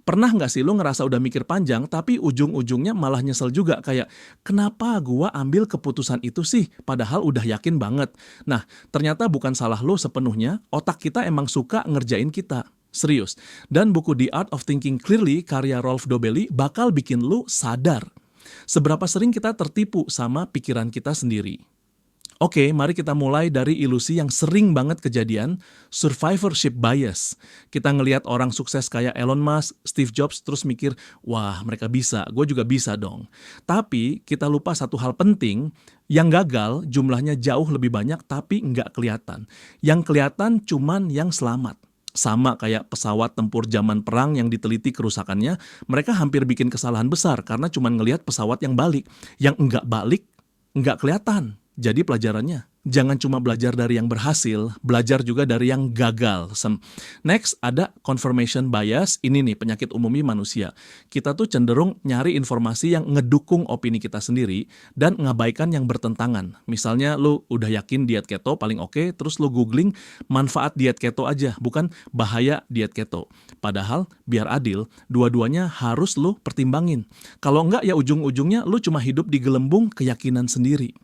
Pernah nggak sih lo ngerasa udah mikir panjang, tapi ujung-ujungnya malah nyesel juga kayak, kenapa gua ambil keputusan itu sih, padahal udah yakin banget. Nah, ternyata bukan salah lo sepenuhnya, otak kita emang suka ngerjain kita. Serius. Dan buku The Art of Thinking Clearly karya Rolf Dobelli bakal bikin lo sadar. Seberapa sering kita tertipu sama pikiran kita sendiri. Oke, mari kita mulai dari ilusi yang sering banget kejadian, survivorship bias. Kita ngelihat orang sukses kayak Elon Musk, Steve Jobs, terus mikir, wah mereka bisa, gue juga bisa dong. Tapi kita lupa satu hal penting, yang gagal jumlahnya jauh lebih banyak tapi nggak kelihatan. Yang kelihatan cuman yang selamat. Sama kayak pesawat tempur zaman perang yang diteliti kerusakannya, mereka hampir bikin kesalahan besar karena cuman ngelihat pesawat yang balik. Yang nggak balik, nggak kelihatan. Jadi pelajarannya, jangan cuma belajar dari yang berhasil, belajar juga dari yang gagal. Next, ada confirmation bias. Ini nih penyakit umumnya manusia. Kita tuh cenderung nyari informasi yang ngedukung opini kita sendiri dan ngabaikan yang bertentangan. Misalnya lu udah yakin diet keto paling oke, terus lu googling manfaat diet keto aja, bukan bahaya diet keto. Padahal, biar adil, dua-duanya harus lu pertimbangin. Kalau enggak ya ujung-ujungnya lu cuma hidup di gelembung keyakinan sendiri.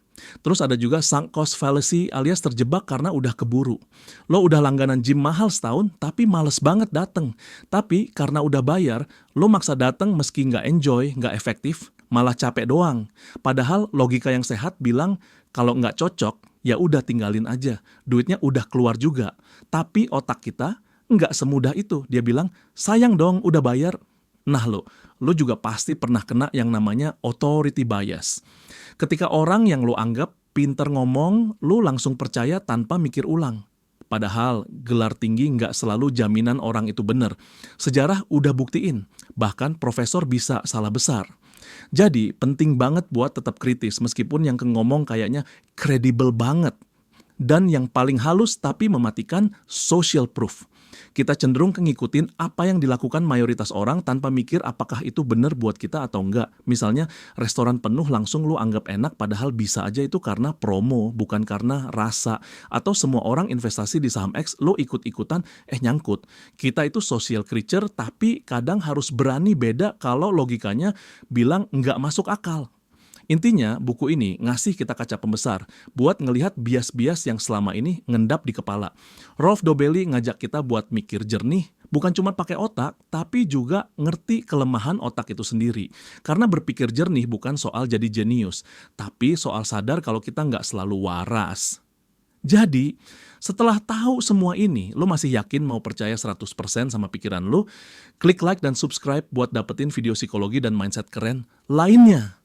Terus ada juga sunk cost fallacy alias terjebak karena udah keburu. Lo udah langganan gym mahal setahun tapi males banget dateng. Tapi karena udah bayar, lo maksa dateng meski nggak enjoy, nggak efektif, malah capek doang. Padahal logika yang sehat bilang kalau nggak cocok, ya udah tinggalin aja. Duitnya udah keluar juga. Tapi otak kita nggak semudah itu. Dia bilang, sayang dong udah bayar. Nah lo juga pasti pernah kena yang namanya authority bias. Ketika orang yang lo anggap pinter ngomong, lo langsung percaya tanpa mikir ulang. Padahal gelar tinggi nggak selalu jaminan orang itu benar. Sejarah udah buktiin, bahkan profesor bisa salah besar. Jadi penting banget buat tetap kritis meskipun yang ngomong kayaknya kredibel banget. Dan yang paling halus tapi mematikan, social proof. Kita cenderung ngikutin apa yang dilakukan mayoritas orang tanpa mikir apakah itu benar buat kita atau enggak. Misalnya restoran penuh langsung lu anggap enak padahal bisa aja itu karena promo, bukan karena rasa. Atau semua orang investasi di saham X, lu ikut-ikutan, nyangkut. Kita itu social creature tapi kadang harus berani beda kalau logikanya bilang nggak masuk akal. Intinya, buku ini ngasih kita kaca pembesar buat ngelihat bias-bias yang selama ini ngendap di kepala. Rolf Dobelli ngajak kita buat mikir jernih, bukan cuma pakai otak, tapi juga ngerti kelemahan otak itu sendiri. Karena berpikir jernih bukan soal jadi jenius, tapi soal sadar kalau kita nggak selalu waras. Jadi, setelah tahu semua ini, lo masih yakin mau percaya 100% sama pikiran lo? Klik like dan subscribe buat dapetin video psikologi dan mindset keren lainnya.